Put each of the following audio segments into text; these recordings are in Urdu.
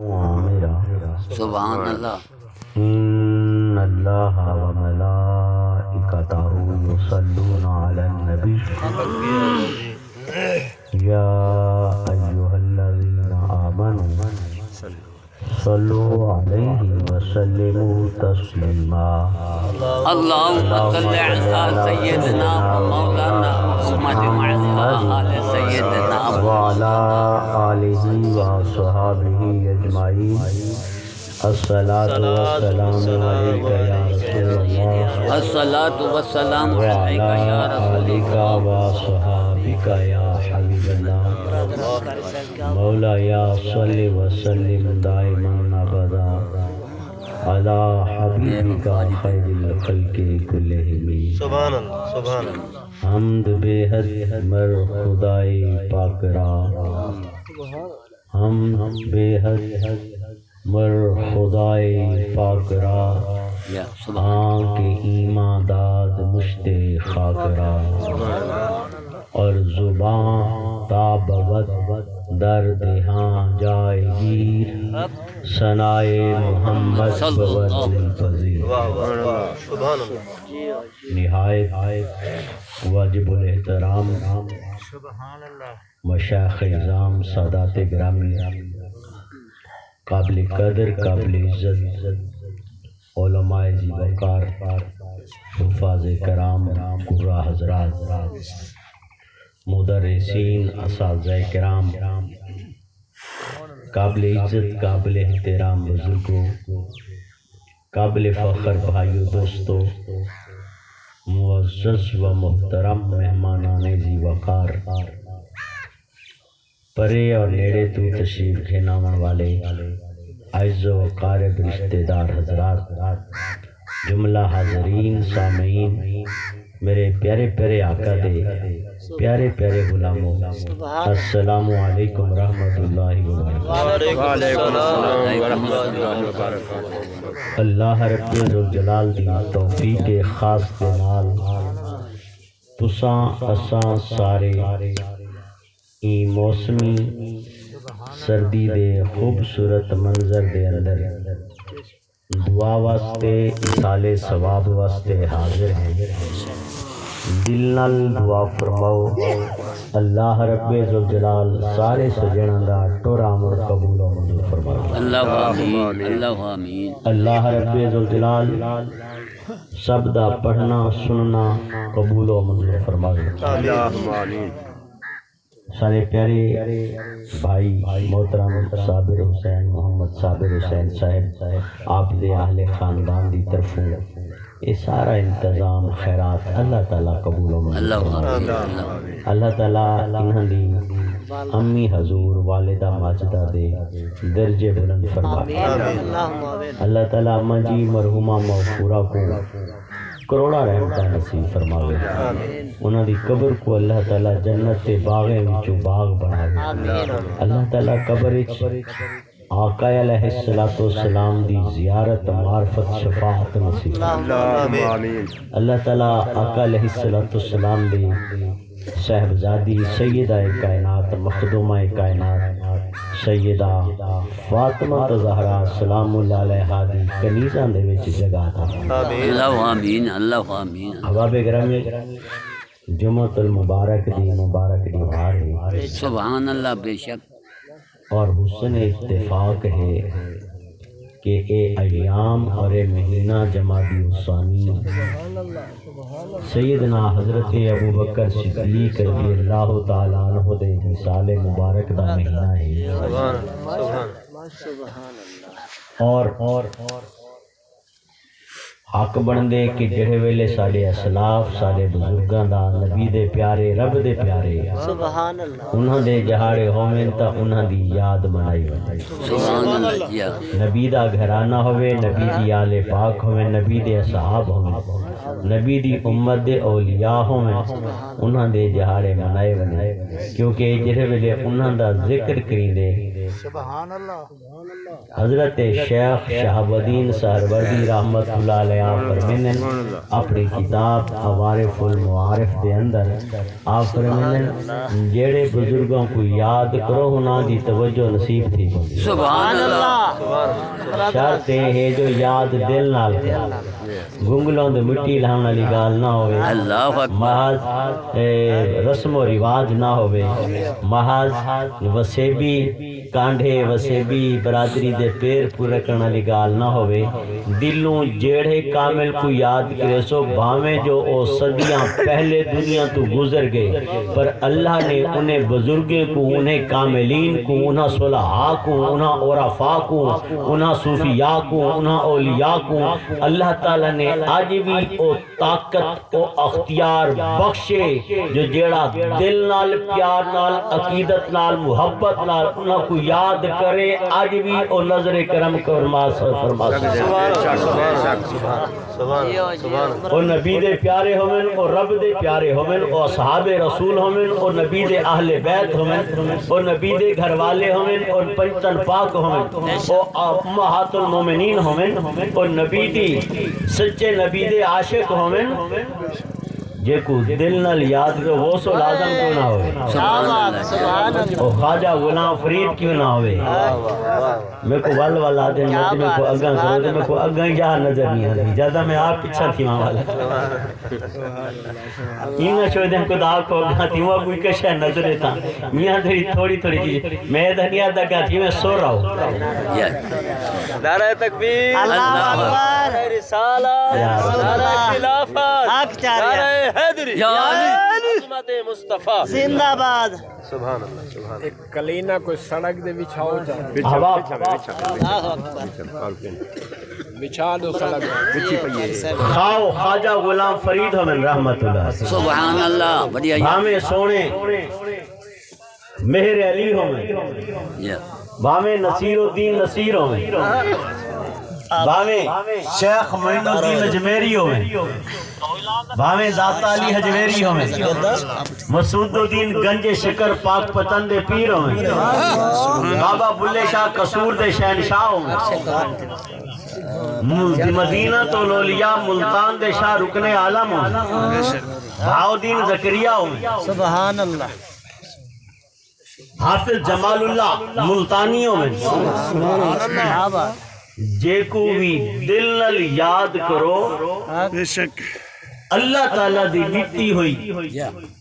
سبحان اللہ ان اللہ و ملائکتہ یصلون علی النبی یا ایھا الذین آمنوا صلوا علیہ وسلموا تسلیما اللہم صلی علی سیدنا و مولانا محمد وعلی آل سیدنا وعلی آلہ وصحبہ اجمعین الصلاۃ والسلام علیک یا رسول اللہ الصلاۃ والسلام علیک یا رسول آلک وصحابک یا حبیب اللہ مولا یا صلی وسلم دائما ابدا علی حبیبک خیر الخلق کلہم سبحان اللہ سبحان اللہ حمد بے حد مر خدائے پاک را حمد بے حد مر خدائے پاک را یا سبحان آنکھ ایمان داد مشت خاک را اور زبان تابوت در دہاں جائے گیر ثنائے محمد بود پذیر سبحان اللہ نہایت واجب الاحترام مشایخ اعظام سادات گرامی قابل قدر قابل عزت علماء ذی وقار حفاظ کرام قراء حضرات مدرسین اساتذہ کرام قابل عزت قابل احترام بزرگوں قابل فخر بھائیو دوستو معزز و محترم مہمانان ذی وقار پرے اور نیڑے تو تشریف کھیناون والے عز و قارب رشتہ دار حضرات جملہ حاضرین سامعین میرے پیارے پیارے آقا دے پیارے پیارے غلاموں السلام علیکم ورحمۃ اللہ وبرکاتہ وعلیکم السلام ورحمۃ اللہ وبرکاتہ اللہ رب الجلال دی توفیق خاص دے نال تساں اساں سارے ای موسمی سردی دے خوبصورت منظر دے اندر دعا واسطے اصال ثواب واسطے حاضر ہیں دل نال دعا فرماؤ اللہ رب ذوالجلال سارے سجناں دا ٹورا عمل قبول و منظور فرماؤ اللہ آمین اللہ آمین اللہ رب ذوالجلال سب دا پڑھنا سننا قبول و منظور فرماؤ اللہم آمین سارے پیارے بھائی محترم صابر حسین محمد صابر حسین صاحب آپ دے اہل خاندان دی طرفوں یہ سارا انتظام خیرات اللہ تعالیٰ قبول و منظور اللہ آمین فرمائے اللہ تعالیٰ انہاں دی امی حضور والدہ ماجدہ دے درجے بلند فرمائے اللہ تعالیٰ اما جی مرحومہ مغفورہ کو کروڑا رحمتہ نصیب فرماوے انہاں دی قبر کو اللہ تعالیٰ جنت باغیں وچوں باغ بناوے اللہ تعالیٰ قبر وچ آقا علیہ السلام دی زیارت معرفت شفاعت نصیب آمین اللہ تعالیٰ آقا علیہ السلام دی صاحبزادی سیدہ کائنات مخدومہ کائنات سیدہ فاطمہ زہرا سلام اللہ علیہا دی کنیزاں دے وچ جگہ تھا اللہ آمین اللہ آمین احباب گرامی جمعۃ المبارک دی مبارک دیوار ہے سبحان اللہ بے شک اور حسن اتفاق ہے کہ اے ایام اور اے مہینہ جمادی الثانی سیدنا حضرت ابو بکر صدیق رضی اللہ تعالیٰ عنہ دے مثال مبارک دا مہینہ ہے اور حق بن دے کہ جڑے ویلے ساڑے اسلاف ساڑے بزرگاں دا نبی دے پیارے رب دے پیارے انہاں دے جہاڑے ہومن تا انہاں دی یاد منائی وجہ سبحان اللہ جی نبی دا گھرانہ ہوئے نبی دی آل پاک ہوئے نبی دے اصحاب ہوئے نبی دی امت دے اولیاء ہوئے انہاں دے جہاڑے منائے ونے کیونکہ جڑے ویلے انہاں دا ذکر کریں دے حضرت شیخ شہاب الدین سہروردی رحمت اللہ علیہ فرمینن اپنی کتاب معارف المعارف دے اندر آپ فرمینن جیڑے بزرگوں کو یاد کرو ہونا دی توجہ نصیب تھی سبحان اللہ شرط ہے جو یاد دل نال گنگلوں دے مٹی لہن والی گال نہ ہوئے اللہ اکبر محض رسم و رواج نہ ہوئے محض وسیبی کانڈے وسیبی برادری دے پیر پورے کرنے والی گال نہ ہوئے دلوں جیڑے کامل کو یاد کرے سو بھاویں جو او صدیاں پہلے دنیا تو گزر گئے پر اللہ نے انہیں بزرگیں کو انہیں کاملین کو انہیں صلحاء کو انہیں عرفاء کو انہیں صوفیاء کو انہیں اولیاء کو اللہ تعالیٰ نے آج بھی او طاقت او اختیار بخشے جو جیڑا دل نال پیار نال عقیدت نال محبت نال انہیں کو یاد کرے آج بھی او نظر کرم فرما او نبی دے پیارے ہومن او رب دے پیارے ہومن او اصحاب رسول ہومن او نبی دے اہل بیت ہومن او نبی دے گھر والے ہومن او پنجتن پاک ہومن او امہات المومنین ہومن او نبی دی سچے نبی دے عاشق ہومن جے کو دل نال یاد کرو وہ سو لازم کیوں نہ ہوئے او خواجہ غلام فرید کیوں نہ ہوئے میں کو ول والا دن میں کو اگاں کرو دے میں کو اگاں جہاں نظر نہیں آتی زیادہ میں آپ پچھا تھی ماں والا اینا چھوڑ دیں کو دا کو اگاں تھی وہ کوئی کشہ نظر تھا میاں تھوڑی چیز میں دنیا دا کہا تھی میں سو رہا ہوں نعرہ تکبیر اللہ اکبر رسالہ نعرہ خلافت نعرہ حیدری یا علی عظمت مصطفیٰ زندہ باد سبحان اللہ سبحان اللہ ایک کلینہ کوئی سڑک دے بچھاؤ جائے ہوا بچھا دو سڑک خواو خواجہ غلام فرید ہمیں رحمت اللہ سبحان اللہ بڑھیا بھامے سونے مہر علی ہمیں یا بھامے نصیر الدین نصیر ہمیں بھامے شیخ معین الدین اجمیری ہوئے بھامے ذات علی حجویری ہوئے مسعود الدین گنج شکر پاک پتن دے پیر ہوئے بابا بلے شاہ قصور دے شہنشاہ ہوئے مدینہ تو لولیاء ملتان دے شاہ رکن عالم ہوئے بہاؤدین زکریہ ہوئے سبحان اللہ حافظ جمال اللہ ملتانیوں میں جے کو بھی دل نل یاد کرو بے شک اللہ تعالیٰ دی دیتی ہوئی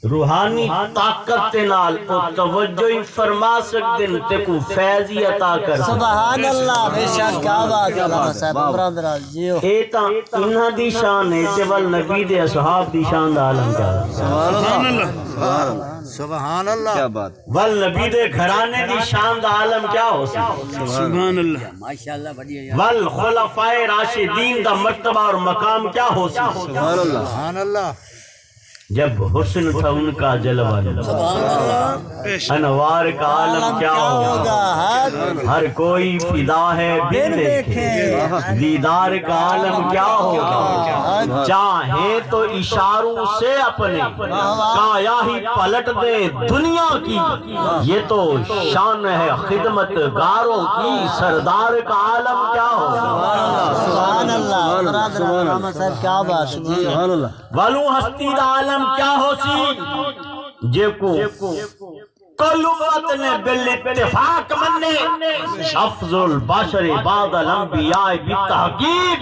روحانی طاقت نال او توجہ فرما سکدن تے کو فیضی عطا کر سبحان اللہ بے شک کیا بات علامہ صاحب عمران دراز جیو اے تا انہاں دی شان ہے تے ول نبی دے اصحاب دی شان دا عالم کیا سبحان اللہ سبحان اللہ کیا بات ول نبی دے گھرانے دی شان دا عالم کیا ہو سکتا سبحان اللہ ماشاءاللہ بڑھیا ول خلفائے راشدین دا مرتبہ اور مقام کیا ہو سکتا سبحان اللہ سبحان اللہ جب حسن تھا ان کا جلوہ انوار کا عالم کیا ہوگا ہر کوئی فدا ہے بن دیکھے دیدار کا عالم کیا ہوگا چاہے تو اشاروں سے اپنے کایا ہی پلٹ دے دنیا کی یہ تو شان ہے خدمت گاروں کی سردار کا عالم کیا ہوگا سبحان اللہ برادر علامہ صاحب کیا بات سبحان اللہ والوں ہستی دا عالم کیا ہو سی جے کو کل امت نے بالاتفاق مننے افضل بشر بعد الانبیاء بالتحقیق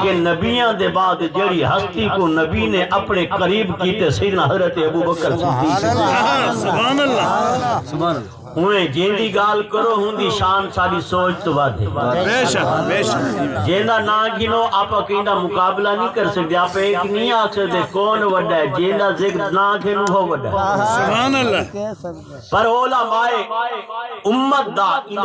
کہ نبیان دے بعد جڑی ہستی کو نبی نے اپنے قریب کیتے سیدنا حضرت ابو بکر صدیق سبحان اللہ سبحان اللہ انہیں جیندی گال کرو ہوں دی شان ساری سوچ تو بات ہے بے شک جیندہ نا گنو آپ اکیندہ مقابلہ نہیں کر سکتے آپ ایک نہیں آکھ سکتے کون وڈا ہے جیندہ ذکر نا گنو ہو وڈا ہے سبحان اللہ کیسا پر علماء امت دا